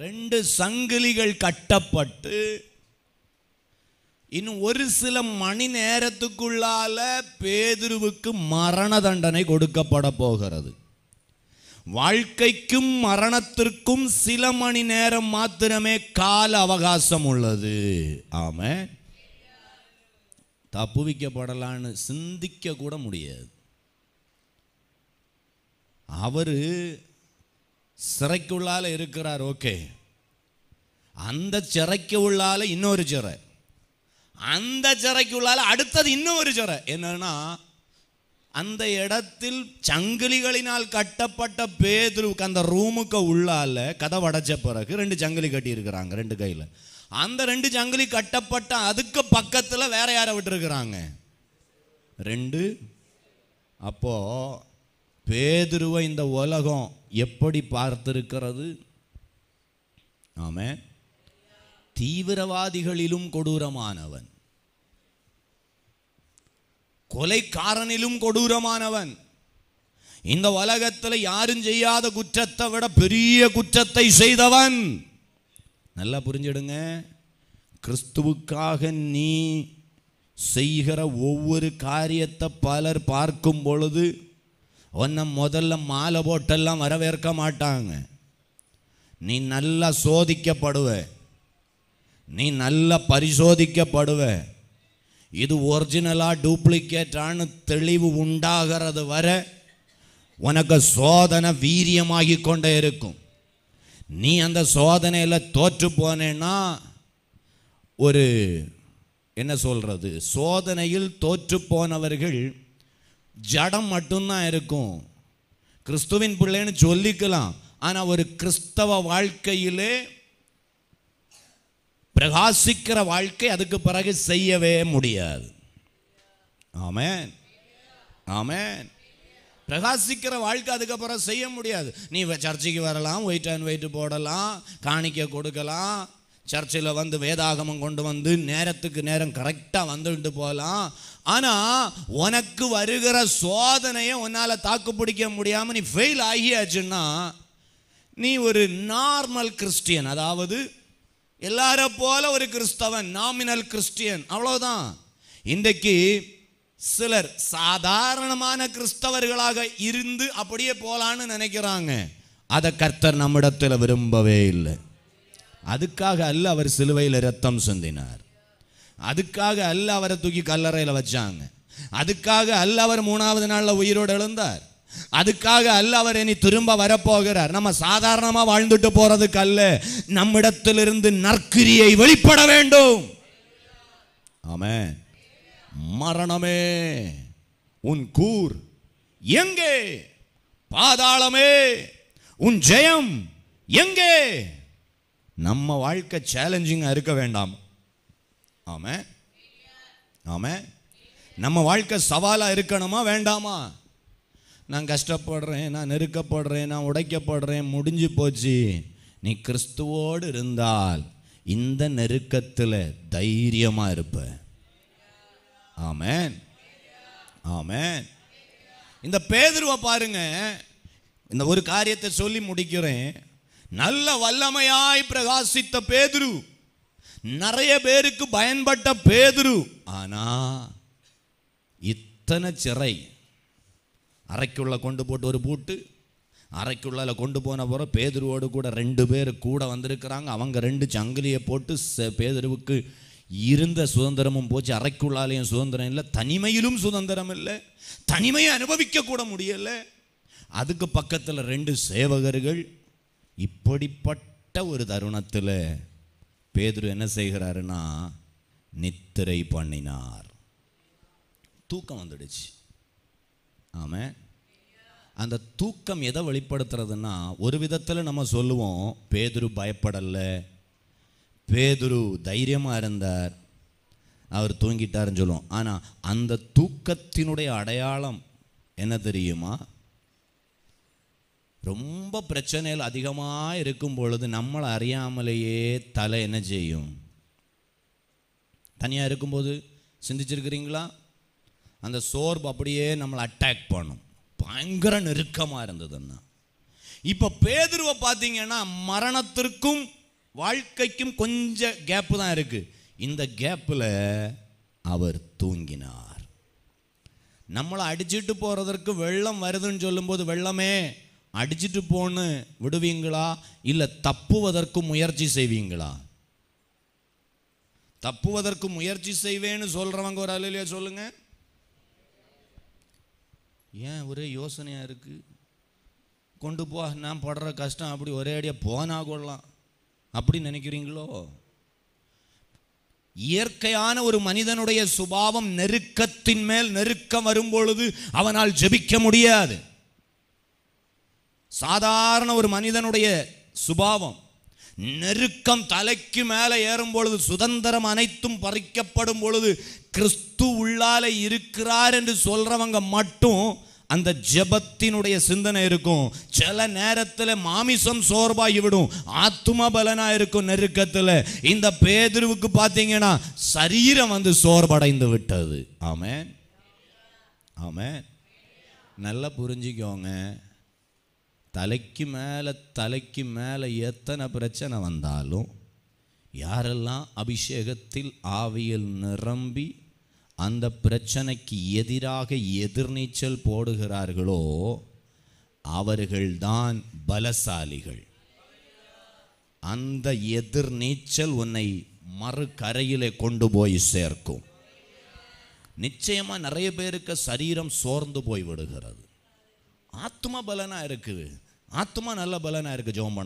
2 சங்கிலிகள் கட்டப்பட்டு இன்னும் ஒரு சில மணி நேரத்துக்குள்ளால பேதுருவுக்கு மரண தண்டனை கொடுக்கப்பட போகிறது. வாழ்க்கைக்கும் மரணத்திற்கும் சில மணி நேரம் மாத்திரமே கால அவகாசம் உள்ளது. ஆமென். தப்புவிக்கப்படலான்னு சிந்திக்க கூட முடியாது. அவரு சிறைக்குள்ளால இருக்கிறார். ஓகே, அந்த சிறைக்கு உள்ளால இன்னொரு சிறை, அந்த சிறைக்குள்ளால அடுத்தது இன்னொரு சிறை. என்னன்னா, அந்த இடத்தில் சங்கிலிகளினால் கட்டப்பட்ட பேதுருவுக்கு அந்த ரூமுக்கு உள்ளால கதவு அடைச்ச பிறகு 2 சங்கிலி கட்டி இருக்கிறாங்க 2 கையில். அந்த 2 சங்கிலி கட்டப்பட்ட அதுக்கு பக்கத்தில் வேற யாரை விட்டுருக்கிறாங்க? 2. அப்போ பேதுருவை இந்த உலகம் எப்படி பார்த்திருக்கிறது? ஆமென். தீவிரவாதிகளிலும் கொடூரமானவன், கொலைக்காரனிலும் கொடூரமானவன், இந்த உலகத்தில் யாரும் செய்யாத குற்றத்தை விட பெரிய குற்றத்தை செய்தவன். நல்லா புரிஞ்சிடுங்க. கிறிஸ்துவுக்காக நீ செய்கிற ஒவ்வொரு காரியத்தை பலர் பார்க்கும் பொழுது உன்னை முதல்ல மாலை போட்டெல்லாம் வரவேற்க மாட்டாங்க. நீ நல்லா சோதிக்கப்படுவ, நீ நல்லா பரிசோதிக்கப்படுவ. இது ஒரிஜினலா டூப்ளிகேட்டான்னு தெளிவு உண்டாகிறது வரை உனக்கு சோதனை வீரியமாகி கொண்டே இருக்கும். நீ அந்த சோதனையில் தோற்று போனேன்னா, ஒரு என்ன சொல்றது, சோதனையில் தோற்று போனவர்கள் ஜடம் மட்டும்தான் இருக்கும். கிறிஸ்துவின் பிள்ளைன்னு சொல்லிக்கலாம், ஆனால் ஒரு கிறிஸ்தவ வாழ்க்கையிலே பிரகாசிக்கிற வாழ்க்கை அதுக்கு பிறகு செய்யவே முடியாது. ஆமென், ஆமென். பிரகாசிக்கிற வாழ்க்கை அதுக்கப்புறம் செய்ய முடியாது. நீ சர்ச்சைக்கு வரலாம், வெயிட் அண்ட் வெயிட் போடலாம், காணிக்க கொடுக்கலாம், சர்ச்சில் வந்து வேதாகமம் கொண்டு வந்து நேரத்துக்கு நேரம் கரெக்டாக வந்துட்டு போகலாம். ஆனால் உனக்கு வருகிற சோதனையை உன்னால் தாக்கு பிடிக்க முடியாமல் நீ ஃபெயில் ஆகியாச்சுன்னா நீ ஒரு நார்மல் கிறிஸ்டியன், அதாவது எல்லார போல ஒரு கிறிஸ்தவன், நாமினல் கிறிஸ்டியன், அவ்வளவுதான். இன்றைக்கு சிலர் சாதாரணமான கிறிஸ்தவர்களாக இருந்து அப்படியே போலான்னு நினைக்கிறாங்க. அதை கர்த்தர் நம்மிடத்தில் விரும்பவே இல்லை. அதுக்காக அல்ல அவர் சிலுவையில் இரத்தம் சிந்தினார், அதுக்காக அல்ல அவரை தூக்கி கல்லறையில் வச்சாங்க, அதுக்காக அல்ல அவர் 3வது நாளில் உயிரோடு எழுந்தார், அதுக்காக அல்ல அவர் இனி திரும்ப வரப்போகிறார். நம்ம சாதாரணமா வாழ்ந்துட்டு போறதுக்கு அல்ல, நம்மிடத்திலிருந்து நற்கிரியை வெளிப்பட வேண்டும். ஆமென். மரணமே உன் கூர் எங்கே? பாதாளமே உன் ஜெயம் எங்கே? நம்ம வாழ்க்கை சேலஞ்சிங்கா இருக்க வேண்டாம். ஆமென், ஆமென். நம்ம வாழ்க்கை சவாலா இருக்கணுமா வேண்டாமா? நான் கஷ்டப்படுறேன், நான் நெருக்கப்படுறேன், நான் உடைக்கப்படுறேன், முடிஞ்சு போச்சு. நீ கிறிஸ்துவோடு இருந்தால் இந்த நெருக்கத்தில் தைரியமா இருப்ப. ஆமென், ஆமென். இந்த பேதுருவை பாருங்க. இந்த ஒரு காரியத்தை சொல்லி முடிக்கிறேன். நல்ல வல்லமையாய் பிரகாசித்த பேதுரு, நிறைய பேருக்கு பயன்பட்ட பேதுரு. ஆனா இத்தனை சிறை, அறைக்குள்ள கொண்டு போட்டு ஒரு பூட்டு, அறைக்குள்ள கொண்டு போன பிறகு பேதுருவோடு கூட 2 பேர் கூட வந்திருக்கிறாங்க. அவங்க 2 சங்கிலியை போட்டு பேதுருவுக்கு இருந்த சுதந்திரமும் போச்சு, அறைக்குள்ளாலையும் சுதந்திரம் இல்லை, தனிமையிலும் சுதந்திரம் இல்லை, தனிமையை அனுபவிக்க கூட முடியல. அதுக்கு பக்கத்தில் 2 சேவகர்கள். இப்படிப்பட்ட ஒரு தருணத்தில் பேதுரு என்ன செய்கிறாருன்னா நித்திரை பண்ணினார். தூக்கம் வந்துடுச்சு. ஆமாம். அந்த தூக்கம் எதை வெளிப்படுத்துறதுன்னா, ஒரு விதத்தில் நம்ம சொல்லுவோம் பேதுரு பயப்படலை, பேதுரு தைரியமாக இருந்தார், அவர் தூங்கிட்டாருன்னு சொல்லுவோம். ஆனால் அந்த தூக்கத்தினுடைய அடையாளம் என்ன தெரியுமா? ரொம்ப பிரச்சனைகள் அதிகமாக இருக்கும் பொழுது நம்மளை அறியாமலேயே தலை என்ன செய்யும்? தனியாக இருக்கும்போது சிந்திச்சிருக்கிறீங்களா? அந்த சோர்வு அப்படியே நம்மளை அட்டாக் பண்ணும். பயங்கர நெருக்கமாக இருந்ததுன்னா இப்ப பேதுருவை பார்த்தீங்கன்னா மரணத்திற்கும் வாழ்க்கைக்கும் கொஞ்சம் கேப்பு தான் இருக்கு. இந்த கேப்பில் அவர் தூங்கினார். நம்மளை அடிச்சிட்டு போறதற்கு வெள்ளம் வருதுன்னு சொல்லும்போது, வெள்ளமே அடிச்சிட்டு போன்னு விடுவீங்களா, இல்லை தப்புவதற்கு முயற்சி செய்வீங்களா? தப்புவதற்கு முயற்சி செய்வேன்னு சொல்றவங்க ஒரு அல்லேலூயா சொல்லுங்க. ஏன் ஒரே யோசனையா இருக்கு? கொண்டு போ, நான் படுற கஷ்டம் அப்படி ஒரே அடியா போனா கொள்ளலாம் அப்படி நினைக்கிறீங்களோ? இயற்கையான ஒரு மனிதனுடைய சுபாவம், நெருக்கத்தின் மேல் நெருக்கம் வரும்பொழுது அவனால் ஜெபிக்க முடியாது. சாதாரண ஒரு மனிதனுடைய சுபாவம், நெருக்கம் தலைக்கு மேலே ஏறும் பொழுது, சுதந்திரம் அனைத்தும் பறிக்கப்படும் பொழுது, கிறிஸ்து உள்ளால இருக்கிறார் என்று சொல்றவங்க மட்டும் அந்த ஜெபத்தினுடைய சிந்தனை இருக்கும். சில நேரத்தில் மாமிசம் சோர்வாகி விடும், ஆத்தும பலனா இருக்கும் நெருக்கத்தில். இந்த பேதுருவுக்கு பார்த்தீங்கன்னா சரீரம் சோர்வடைந்து விட்டது. ஆமென், ஆமென். நல்லா புரிஞ்சுக்கோங்க. தலைக்கு மேலே எத்தனை பிரச்சனை வந்தாலும், யாரெல்லாம் அபிஷேகத்தில் ஆவியில் நிரம்பி அந்த பிரச்சனைக்கு எதிராக எதிர்நீச்சல் போடுகிறார்களோ அவர்கள்தான் பலசாலிகள். அந்த எதிர்நீச்சல் உன்னை மறு கரையிலே கொண்டு போய் சேர்க்கும். நிச்சயமா நிறைய பேருக்கு சரீரம் சோர்ந்து போய் விடுகிறது. ஆத்மா பலனா இருக்குது, ஆத்மா நல்ல பலனா இருக்கு. ஜெபம்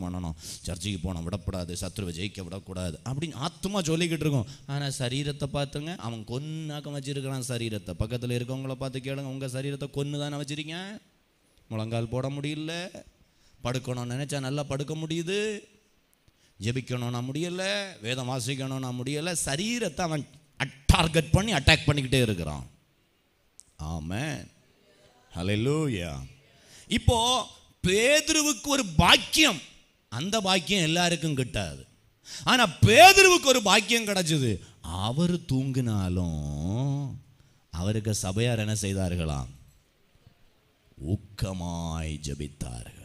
பண்ணணும், சர்ச்சைக்கு போனோம் விடக்கூடாது, சத்ருவை ஜெயிக்க விடக்கூடாது அப்படின்னு ஆத்மா சொல்லிக்கிட்டு இருக்கோம். ஆனால் சரீரத்தை பார்த்துங்க, அவன் கொன்னாக்க வச்சிருக்கிறான் சரீரத்தை. பக்கத்தில் இருக்கவங்கள பார்த்து கேளுங்க, உங்கள் சரீரத்தை கொன்று தானே வச்சிருக்கீங்க. முழங்கால் போட முடியல, படுக்கணும்னு நினைச்சா நல்லா படுக்க முடியுது, ஜெபிக்கணும்னா முடியல, வேதம் வாசிக்கணும்னா முடியல. சரீரத்தை அவன் டார்கெட் பண்ணி அட்டாக் பண்ணிக்கிட்டே இருக்கிறான். ஆமென், ஹல்லேலூயா. இப்போ பேதுருவுக்கு ஒரு பாக்கியம், அந்த பாக்கியம் எல்லாருக்கும் கிட்டாது. ஆனா பேதுருவுக்கு ஒரு பாக்கியம் கிடைச்சது. அவர் தூங்கினாலும் அவருக்கு சபையார் என்ன செய்தார்களாம்? ஊக்கமாய் ஜெபித்தார்கள்.